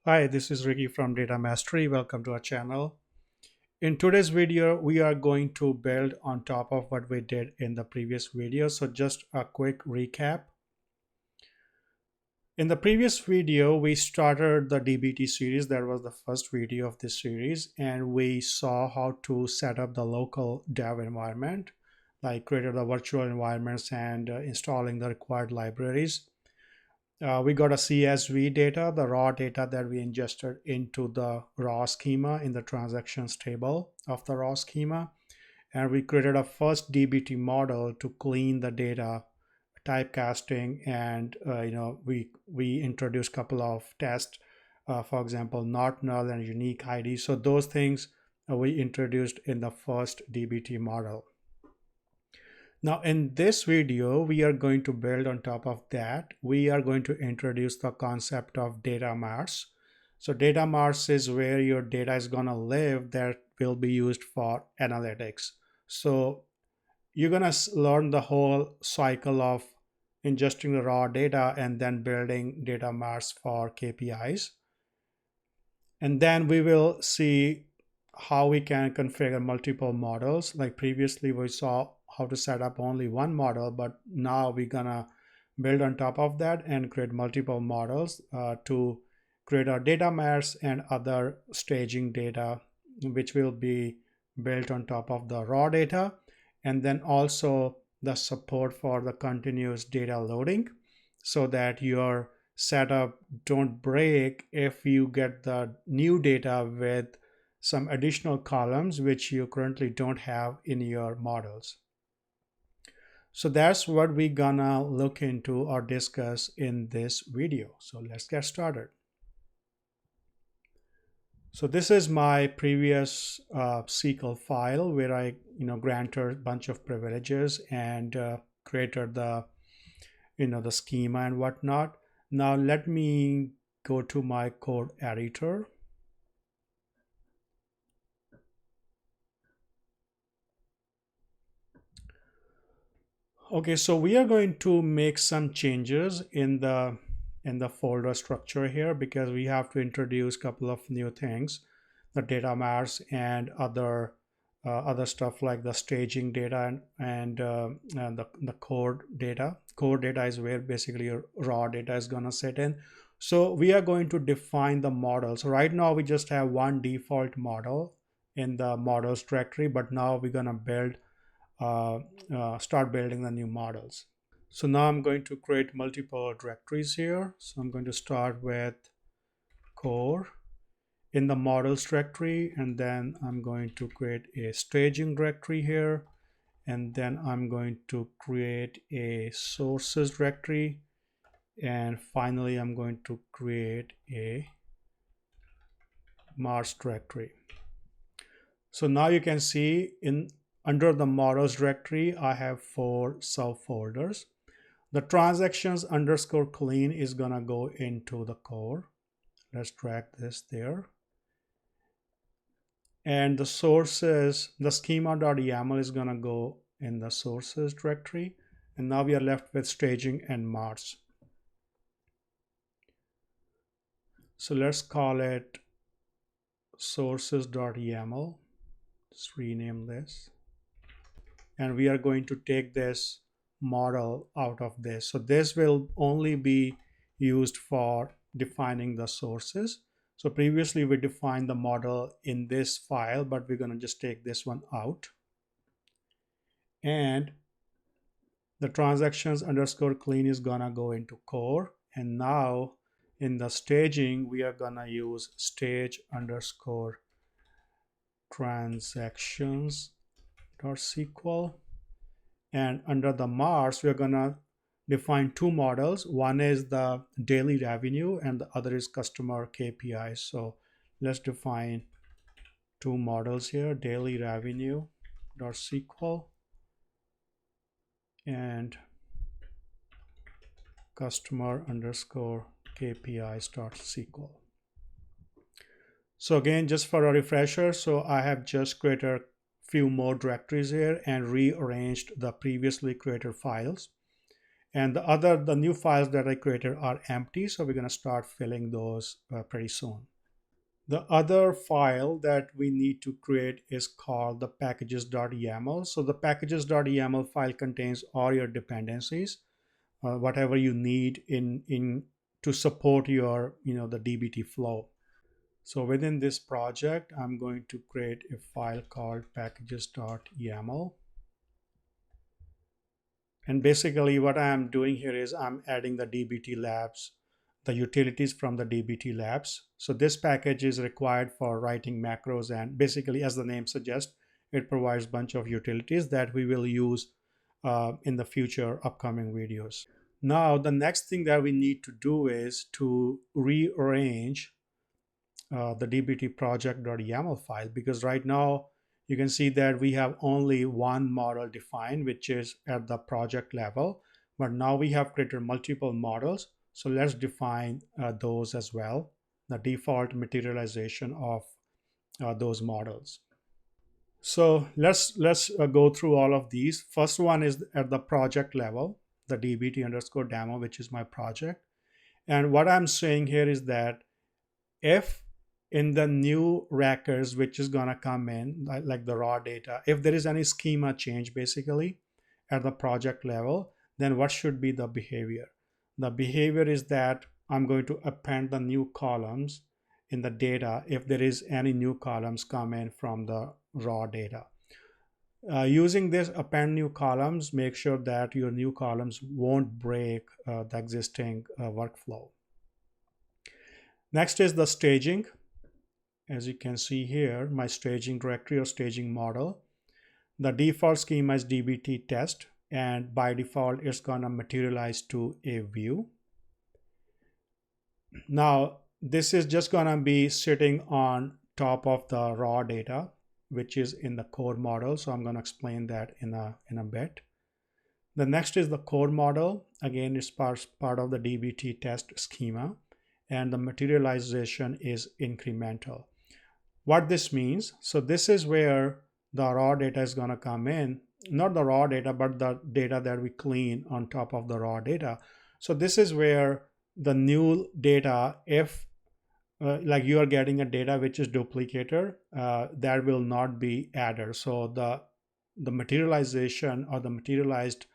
Hi, this is Ricky from Data Mastery. Welcome to our channel. In today's video, we are going to build on top of what we did in the previous video. So just a quick recap. In the previous video, we started the dbt series. That was the first video of this series. And we saw how to set up the local dev environment, like created the virtual environments and installing the required libraries. We got a CSV data, the raw data that we ingested into the raw schema in the transactions table of the raw schema. And we created a first dbt model to clean the data, typecasting, and we introduced a couple of tests, for example, not null and unique ID. So those things we introduced in the first dbt model. Now in this video, we are going to build on top of that. We are going to introduce the concept of data marts. So data marts is where your data is going to live that will be used for analytics. So you're going to learn the whole cycle of ingesting the raw data and then building data marts for KPIs. And then we will see how we can configure multiple models. Like previously we saw how to set up only one model, but now we're gonna build on top of that and create multiple models to create our data marts and other staging data, which will be built on top of the raw data. And then also the support for the continuous data loading so that your setup don't break if you get the new data with some additional columns which you currently don't have in your models. So that's what we're gonna look into or discuss in this video. So let's get started. So this is my previous SQL file where I granted a bunch of privileges and created the the schema and whatnot. Now let me go to my code editor. Okay, so we are going to make some changes in the folder structure here because we have to introduce a couple of new things, the data marts and other stuff like the staging data and the core data. Core data is where basically your raw data is going to sit in. So we are going to define the model. So right now we just have one default model in the models directory, but now we're going to start building the new models. So now I'm going to create multiple directories here. So I'm going to start with core in the models directory, and then I'm going to create a staging directory here, and then I'm going to create a sources directory, and finally I'm going to create a Mars directory. So now you can see under the models directory I have 4 subfolders. The transactions underscore clean is gonna go into the core. Let's drag this there. And the sources, the schema.yaml is gonna go in the sources directory. And now we are left with staging and marts. So let's call it sources.yaml. Just rename this. And we are going to take this model out of this. So this will only be used for defining the sources. So previously we defined the model in this file, but we're going to just take this one out. And the transactions underscore clean is going to go into core. And now in the staging, we are going to use stage underscore transactions.sql. And under the Mars, we're going to define 2 models. One is the daily revenue and the other is customer KPIs. So let's define 2 models here, daily revenue.sql and customer underscore KPIs.sql. So again, just for a refresher, so I have just created few more directories here and rearranged the previously created files. And the new files that I created are empty, so we're going to start filling those pretty soon. The other file that we need to create is called the packages.yaml. So the packages.yaml file contains all your dependencies, whatever you need in to support your the dbt flow. So within this project, I'm going to create a file called packages.yaml. And basically what I'm doing here is I'm adding the dbt labs, the utilities from the dbt labs. So this package is required for writing macros, and basically, as the name suggests, it provides a bunch of utilities that we will use in the future upcoming videos. Now, the next thing that we need to do is to rearrange the dbt project.yaml file, because right now you can see that we have only one model defined, which is at the project level, but now we have created multiple models. So let's define those as well, the default materialization of those models. So let's go through all of these. First one is at the project level, the dbt underscore demo, which is my project. And what I'm saying here is that if in the new records which is going to come in, like the raw data, if there is any schema change basically at the project level, then what should be the behavior? The behavior is that I'm going to append the new columns in the data if there is any new columns come in from the raw data. Using this append new columns, make sure that your new columns won't break the existing workflow. Next is the staging. As you can see here, my staging directory or staging model. The default schema is dbt test, and by default, it's gonna materialize to a view. Now, this is just gonna be sitting on top of the raw data, which is in the core model. So I'm gonna explain that in a bit. The next is the core model. Again, it's part of the dbt test schema, and the materialization is incremental. What this means, so this is where the raw data is going to come in, not the raw data, but the data that we clean on top of the raw data. So this is where the new data, if like you are getting a data which is duplicated, that will not be added. So the materialization or the materialized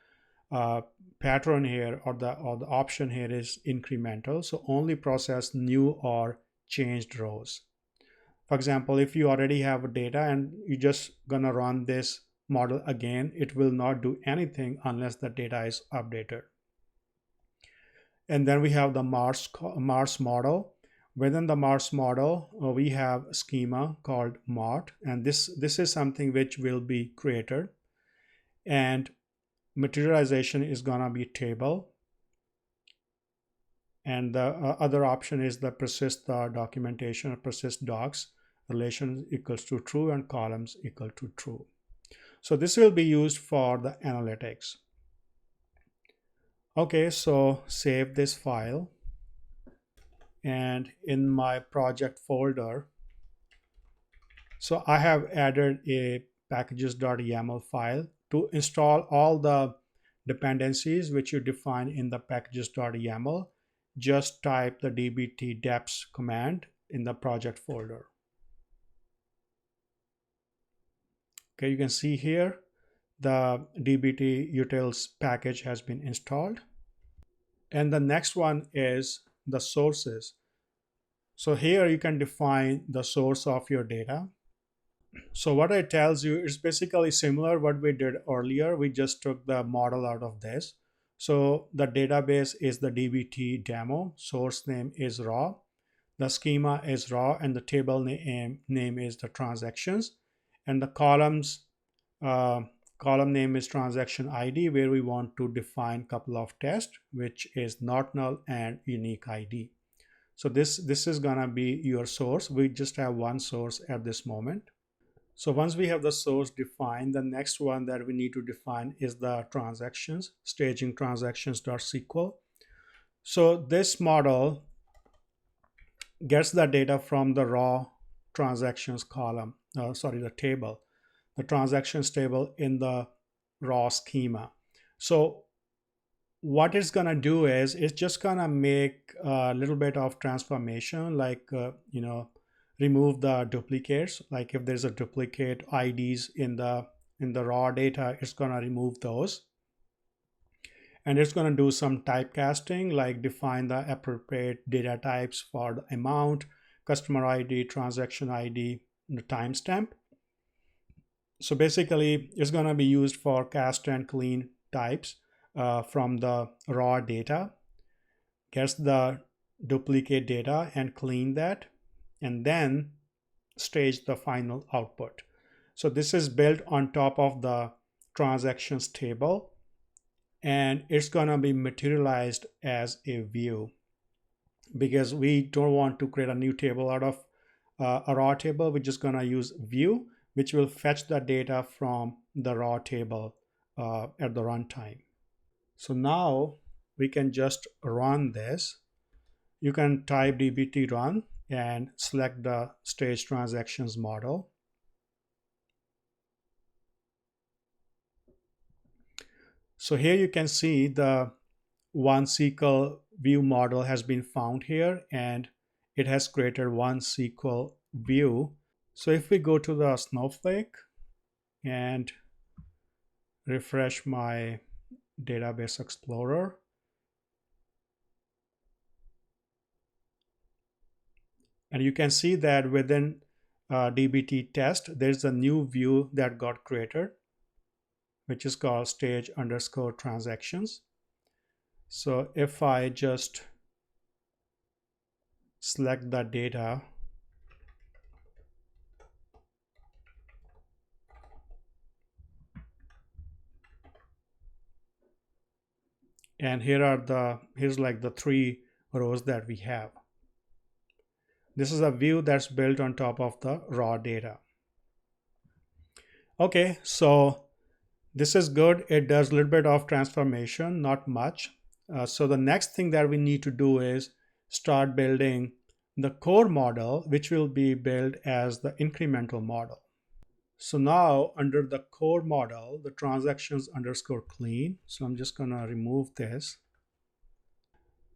pattern here, or the option here is incremental. So only process new or changed rows. For example, if you already have data and you're just gonna run this model again, it will not do anything unless the data is updated. And then we have the Mars model. Within the Mars model, we have a schema called Mart, and this is something which will be created. And materialization is gonna be table. And the other option is the persist documentation or persist docs. Relation equals to true and columns equal to true. So this will be used for the analytics. Okay, so save this file. And in my project folder, so I have added a packages.yaml file to install all the dependencies which you define in the packages.yaml. Just type the dbt deps command in the project folder. Okay, you can see here the dbt utils package has been installed. And the next one is the sources. So here you can define the source of your data. So what it tells you is basically similar what we did earlier. We just took the model out of this. So the database is the dbt demo, source name is raw, the schema is raw, and the table name is the transactions, and the columns column name is transaction ID, where we want to define couple of tests, which is not null and unique ID. So this is gonna be your source. We just have one source at this moment. So once we have the source defined, the next one that we need to define is the transactions, staging transactions.sql. So this model gets the data from the raw transactions column, the table, the transactions table in the raw schema. So what it's gonna do is it's just gonna make a little bit of transformation, like remove the duplicates. Like if there's a duplicate IDs in the raw data, it's gonna remove those, and it's gonna do some typecasting, like define the appropriate data types for the amount, customer ID, transaction ID, and the timestamp. So basically, it's gonna be used for cast and clean types from the raw data, gets the duplicate data and clean that, and then stage the final output. So this is built on top of the transactions table, and it's going to be materialized as a view, because we don't want to create a new table out of a raw table. We're just going to use view, which will fetch the data from the raw table at the runtime. So now we can just run this. You can type dbt run and select the stage transactions model. So here you can see the one SQL view model has been found here, and it has created one SQL view. So if we go to the Snowflake and refresh my database explorer, and you can see that within dbt test, there's a new view that got created, which is called stage underscore transactions. So if I just select the data, and here's like the three rows that we have. This is a view that's built on top of the raw data. Okay, so this is good. It does a little bit of transformation, not much. So the next thing that we need to do is start building the core model, which will be built as the incremental model. So now under the core model, the transactions underscore clean. So I'm just gonna remove this.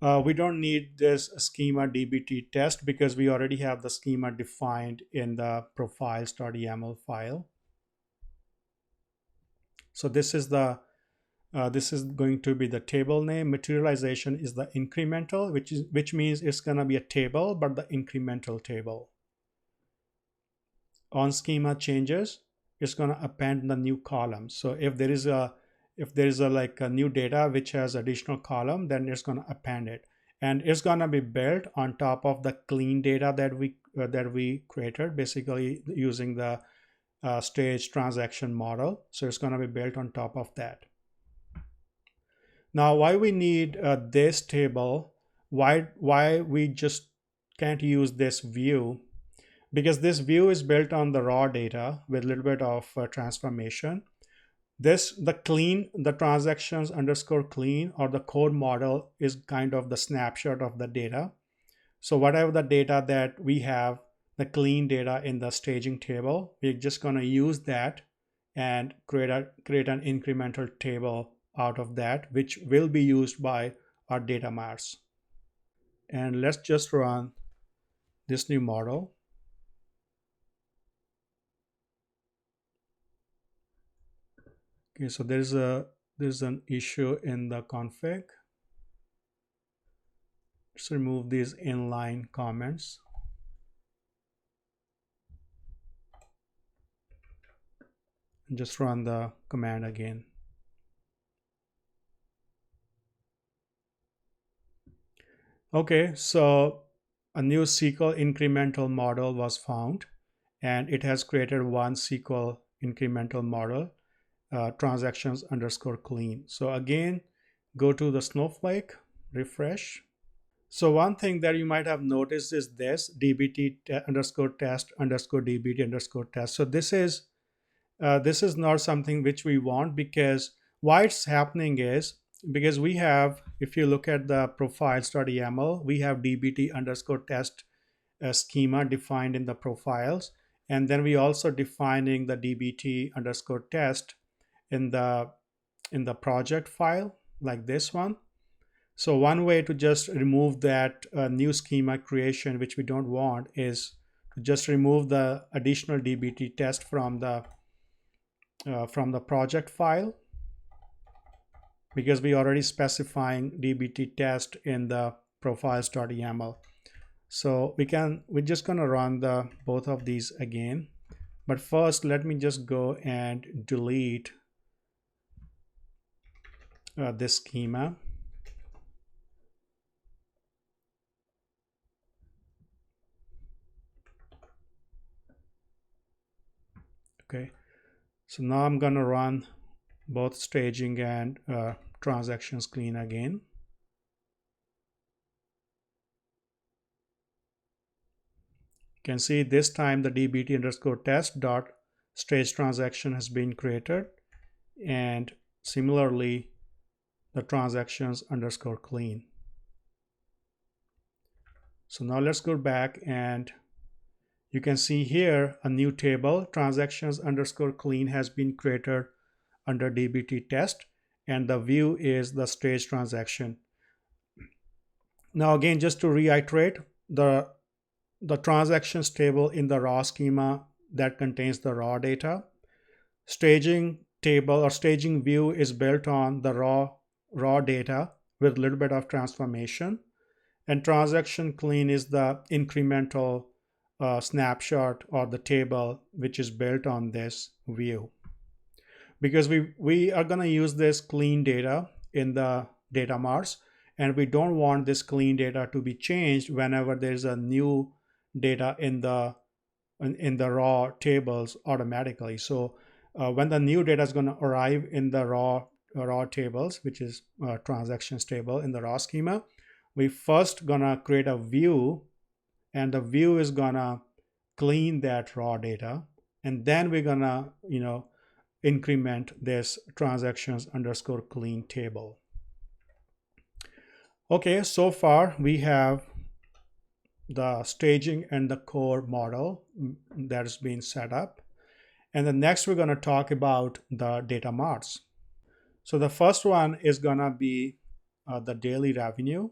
We don't need this schema dbt test because we already have the schema defined in the profiles.yaml file. So this is going to be the table name. Materialization is the incremental, which means it's gonna be a table, but the incremental table. On schema changes, it's gonna append the new column. So if there is a like a new data which has additional column, then it's gonna append it, and it's gonna be built on top of the clean data that we created, basically using the stage transaction model. So it's gonna be built on top of that. Now, why we need this table? Why we just can't use this view? Because this view is built on the raw data with a little bit of transformation. The transactions underscore clean, or the core model, is kind of the snapshot of the data. So whatever the data that we have, the clean data in the staging table, we're just going to use that and create an incremental table out of that, which will be used by our data marts. And let's just run this new model. Okay, so there's an issue in the config. Let's remove these inline comments. And just run the command again. Okay, so a new SQL incremental model was found, and it has created one SQL incremental model, transactions underscore clean. So again, go to the Snowflake, refresh. So one thing that you might have noticed is this dbt underscore test underscore dbt underscore test. So this is not something which we want, because why it's happening is because we have, if you look at the profiles.yaml, we have dbt underscore test schema defined in the profiles, and then we also defining the dbt underscore test in the project file, like this one. So one way to just remove that new schema creation, which we don't want, is to just remove the additional dbt test from the project file, because we already specifying dbt test in the profiles.yaml. So we're just going to run the both of these again. But first, let me just go and delete this schema. Okay, so now I'm going to run both staging and transactions clean again. You can see this time the dbt underscore test dot stage transaction has been created, and similarly the transactions underscore clean. So now let's go back, and you can see here a new table, transactions underscore clean, has been created under dbt test, and the view is the stage transaction. Now again, just to reiterate, the transactions table in the raw schema that contains the raw data. Staging table or staging view is built on the raw data with a little bit of transformation. And transaction clean is the incremental snapshot or the table which is built on this view. Because we are going to use this clean data in the data marts, and we don't want this clean data to be changed whenever there's a new data in the raw tables automatically. So when the new data is going to arrive in the raw tables, which is transactions table in the raw schema, we first gonna create a view, and the view is gonna clean that raw data, and then we're gonna increment this transactions underscore clean table. Okay, so far we have the staging and the core model that has been set up. And then next we're going to talk about the data marts. So the first one is going to be the daily revenue.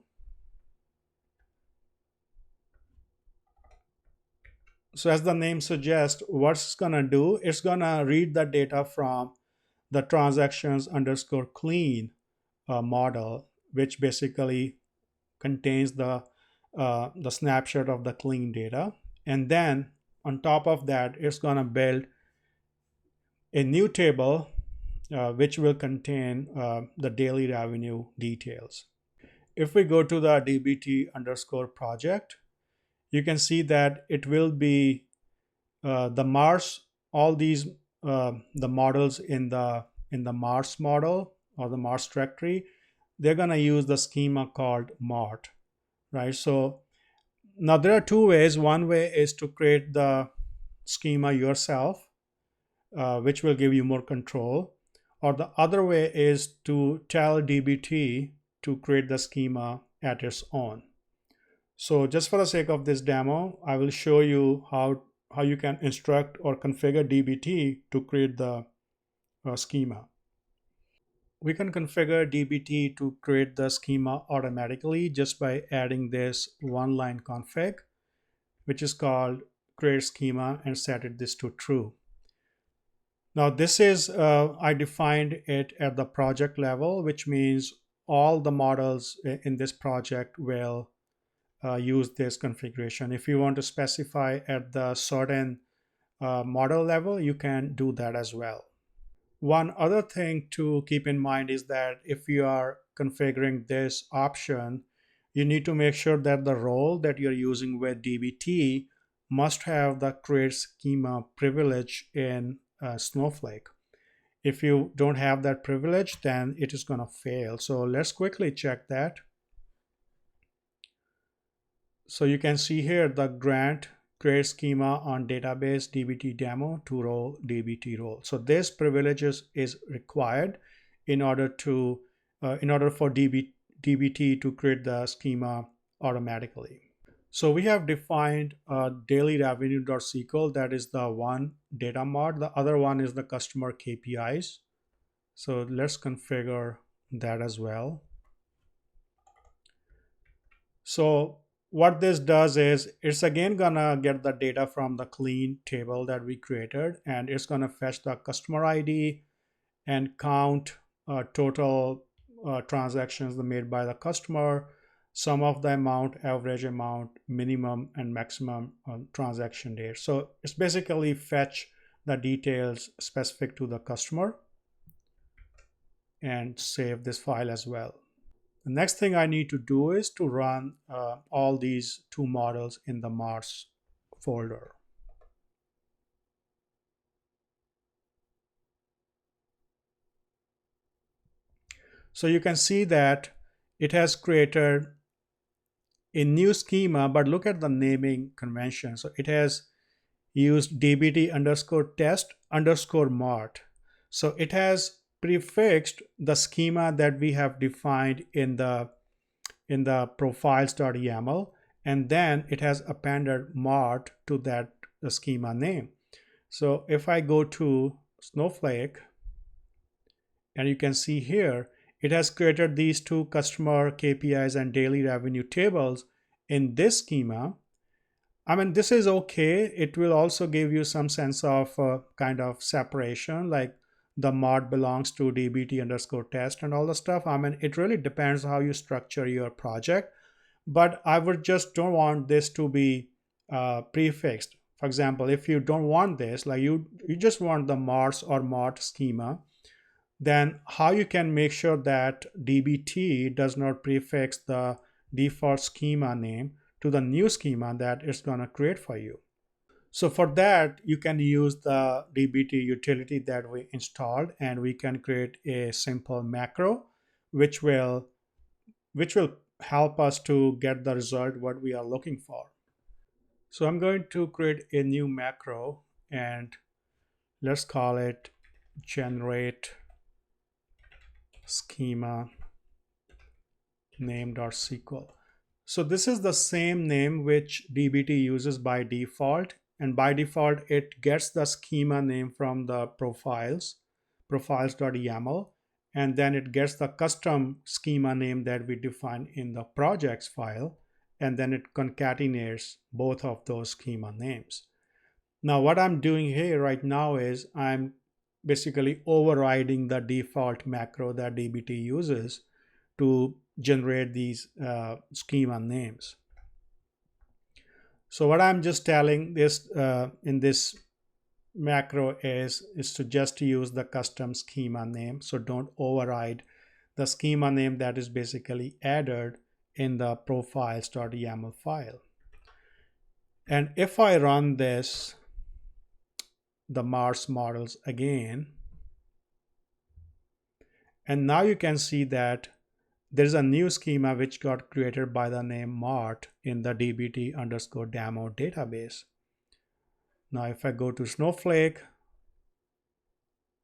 So as the name suggests, what's it's going to do, it's going to read the data from the transactions underscore clean model, which basically contains the snapshot of the clean data. And then on top of that, it's going to build a new table which will contain the daily revenue details. If we go to the dbt underscore project, you can see that it will be the Mars, all these the models in the Mars model or the Mars directory, they're going to use the schema called Mart, right? So now there are two ways. One way is to create the schema yourself, which will give you more control. Or the other way is to tell dbt to create the schema at its own. So just for the sake of this demo, I will show you how you can instruct or configure dbt to create the schema. We can configure dbt to create the schema automatically just by adding this one line config, which is called create schema, and set this to true. Now this is, I defined it at the project level, which means all the models in this project will use this configuration. If you want to specify at the certain model level, you can do that as well. One other thing to keep in mind is that if you are configuring this option, you need to make sure that the role that you're using with dbt must have the create schema privilege in Snowflake. If you don't have that privilege, then it is going to fail. So let's quickly check that. So you can see here the grant create schema on database dbt demo to role dbt role. So this privilege is required in order to for dbt to create the schema automatically. So we have defined daily revenue.sql, that is the one data mart. The other one is the customer KPIs. So let's configure that as well. So what this does is it's again gonna get the data from the clean table that we created, and it's gonna fetch the customer ID and count total transactions made by the customer, sum of the amount, average amount, minimum and maximum transaction date. So it's basically fetch the details specific to the customer and save this file as well. The next thing I need to do is to run all these two models in the Marts folder. So you can see that it has created a new schema, but look at the naming convention. So it has used dbt underscore test underscore mart. So it has prefixed the schema that we have defined in the profiles.yaml, and then it has appended mart to that schema name. So if I go to Snowflake, and you can see here, it has created these two customer KPIs and daily revenue tables in this schema. I mean, this is okay. It will also give you some sense of kind of separation, like the Mart belongs to dbt underscore test and all the stuff. I mean, it really depends how you structure your project, but I would just don't want this to be prefixed. For example, if you don't want this, like you just want the Marts or Mart schema, then how you can make sure that dbt does not prefix the default schema name to the new schema that it's going to create for you. So for that, you can use the dbt utility that we installed, and we can create a simple macro which will help us to get the result what we are looking for. So I'm going to create a new macro, and let's call it generate schema name.sql. So this is the same name which dbt uses by default, and by default it gets the schema name from the profiles.yaml, and then it gets the custom schema name that we define in the projects file, and then it concatenates both of those schema names. Now what I'm doing here right now is I'm basically overriding the default macro that dbt uses to generate these schema names. So what I'm just telling this in this macro is to just use the custom schema name. So don't override the schema name that is basically added in the profiles.yaml file. And if I run this, the Mars models again, and now you can see that there's a new schema which got created by the name Mart in the dbt underscore demo database. Now if I go to Snowflake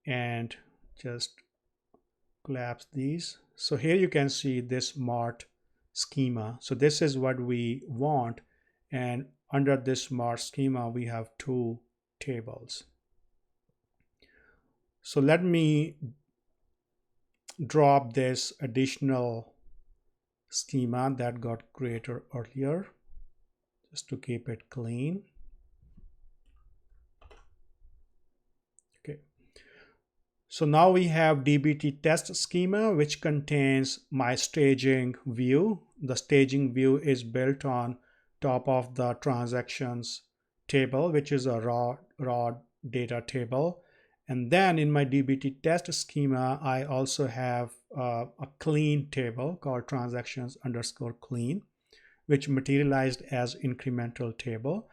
and just collapse these, so here you can see this Mart schema. So this is what we want, and under this Mart schema we have two tables. So let me drop this additional schema that got created earlier just to keep it clean. Okay, so now we have dbt test schema, which contains my staging view. The staging view is built on top of the transactions table, which is a raw data table. And then in my dbt test schema, I also have a clean table called transactions underscore clean, which materialized as incremental table.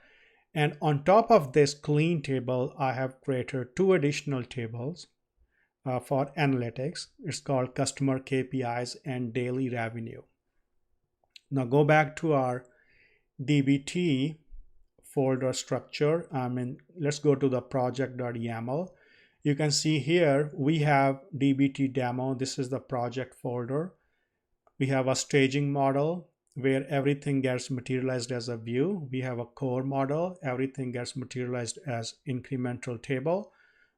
And on top of this clean table, I have created two additional tables for analytics. It's called customer KPIs and daily revenue. Now go back to our dbt folder structure. Let's go to the project.yaml. You can see here we have dbt demo. This is the project folder. We have a staging model where everything gets materialized as a view. We have a core model. Everything gets materialized as incremental table.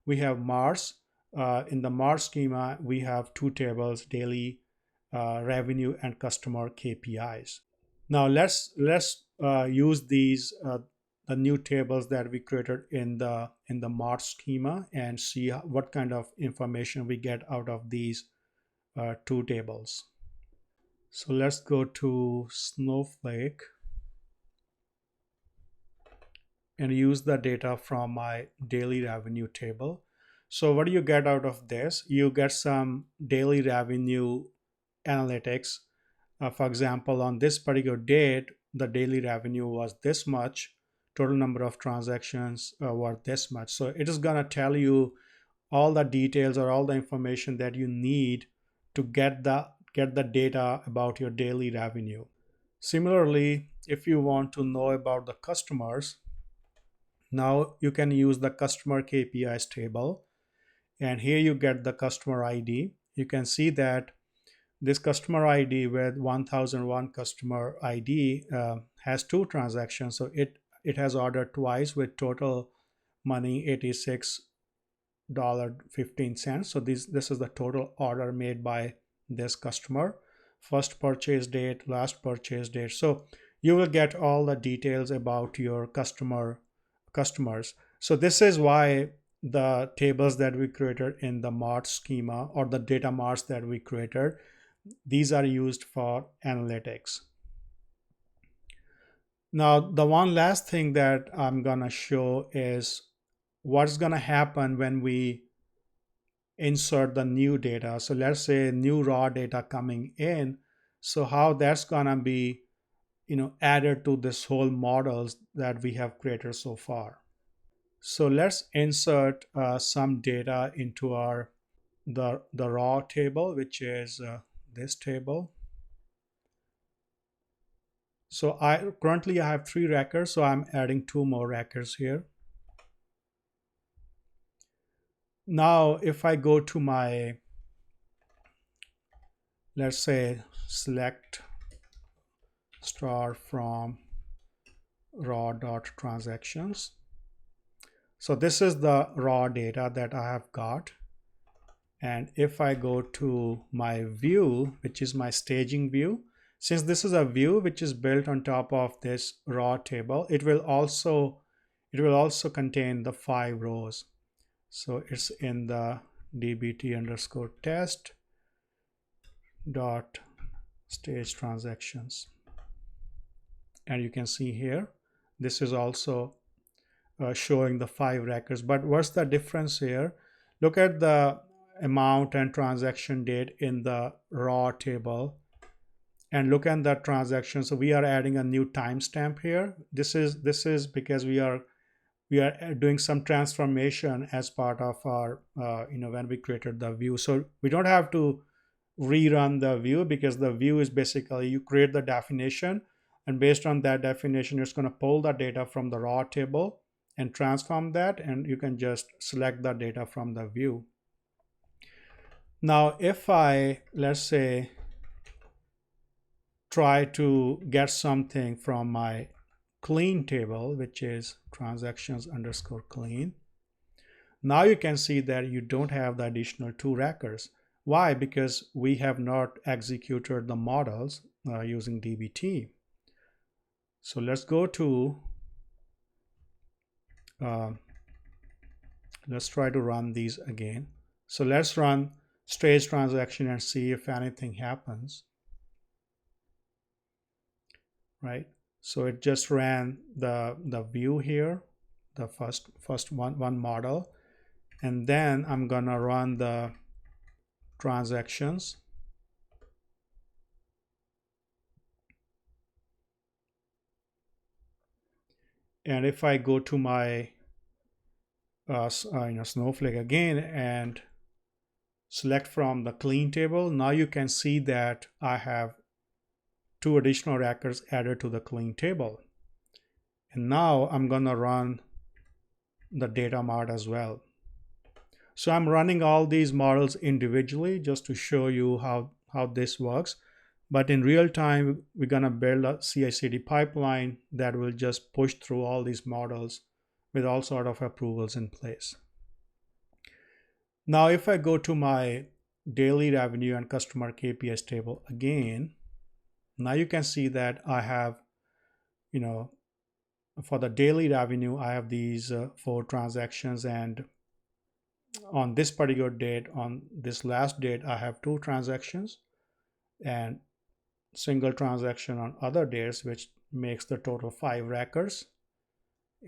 We have Mars, in the Mart schema, we have two tables: daily revenue and customer KPIs. Now let's use these the new tables that we created in the Mart schema and see what kind of information we get out of these two tables. So let's go to Snowflake and use the data from my daily revenue table. So what do you get out of this? You get some daily revenue analytics. For example, on this particular date, the daily revenue was this much, total number of transactions were this much. So it is going to tell you all the details or all the information that you need to get the data about your daily revenue. Similarly, if you want to know about the customers, now you can use the customer KPIs table, and here you get the customer ID. You can see that this customer ID with 1001 customer ID has two transactions. So it has ordered twice with total money $86.15. So this is the total order made by this customer. First purchase date, last purchase date. So you will get all the details about your customers. So this is why the tables that we created in the Mart schema, or the data marts that we created, these are used for analytics. Now, the one last thing that I'm gonna show is what's gonna happen when we insert the new data. So let's say new raw data coming in. So how that's gonna be, added to this whole models that we have created so far. So let's insert some data into the raw table, which is this table. So currently I have 3 records, so I'm adding 2 more records here. Now if I go to my, let's say, select star from raw.transactions. So this is the raw data that I have got. And if I go to my view, which is my staging view, since this is a view which is built on top of this raw table, it will also contain the 5 rows. So it's in the dbt underscore test dot stage transactions. And you can see here, this is also showing the 5 records. But what's the difference here? Look at the amount and transaction date in the raw table, and look at the transaction. So we are adding a new timestamp here. This is because we are doing some transformation as part of our when we created the view. So we don't have to rerun the view, because the view is basically you create the definition, and based on that definition it's going to pull the data from the raw table and transform that, and you can just select the data from the view. Now if I, let's say, try to get something from my clean table, which is transactions underscore clean, now you can see that you don't have the additional 2 records. Why? Because we have not executed the models using dbt. So let's go to let's try to run these again. So let's run stage transaction and see if anything happens. Right? So it just ran the view here, the first one model, and then I'm gonna run the transactions. And if I go to my Snowflake again and select from the clean table, now you can see that I have 2 additional records added to the clean table. And now I'm gonna run the data mart as well. So I'm running all these models individually just to show you how this works. But in real time, we're gonna build a CI/CD pipeline that will just push through all these models with all sort of approvals in place. Now, if I go to my daily revenue and customer KPIs table again, now you can see that I have, you know, for the daily revenue, I have these 4 transactions, and on this particular date, on this last date, I have 2 transactions and single transaction on other dates, which makes the total 5 records.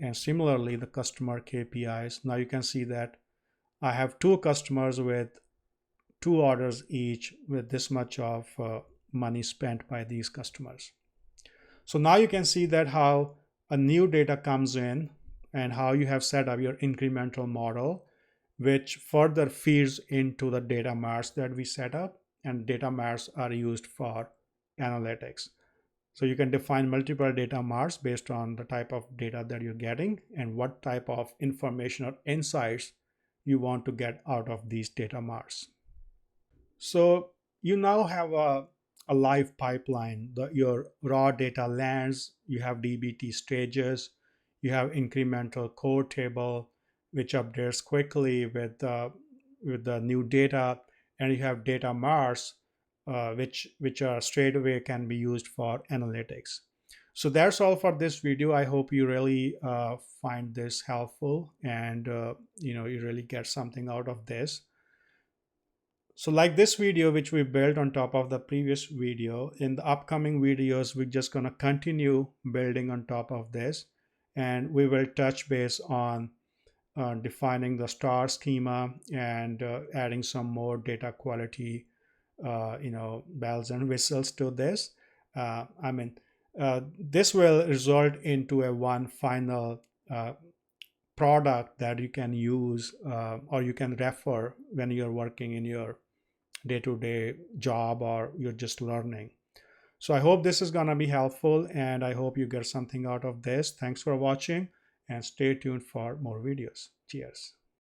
And similarly, the customer KPIs. Now you can see that I have 2 customers with 2 orders each, with this much of money spent by these customers. So now you can see that how a new data comes in and how you have set up your incremental model, which further feeds into the data marts that we set up. And data marts are used for analytics. So you can define multiple data marts based on the type of data that you're getting and what type of information or insights you want to get out of these data marts. So you now have a live pipeline. Your raw data lands, you have dbt stages, you have incremental code table, which updates quickly with the new data, and you have data marts, which are straight away can be used for analytics. So that's all for this video. I hope you really find this helpful, and you really get something out of this. So like this video, which we built on top of the previous video, in the upcoming videos, we're just going to continue building on top of this. And we will touch base on defining the star schema and adding some more data quality, bells and whistles to this. This will result into a one final product that you can use or you can refer when you're working in your day-to-day job or you're just learning. So I hope this is going to be helpful, and I hope you get something out of this. Thanks for watching, and stay tuned for more videos. Cheers.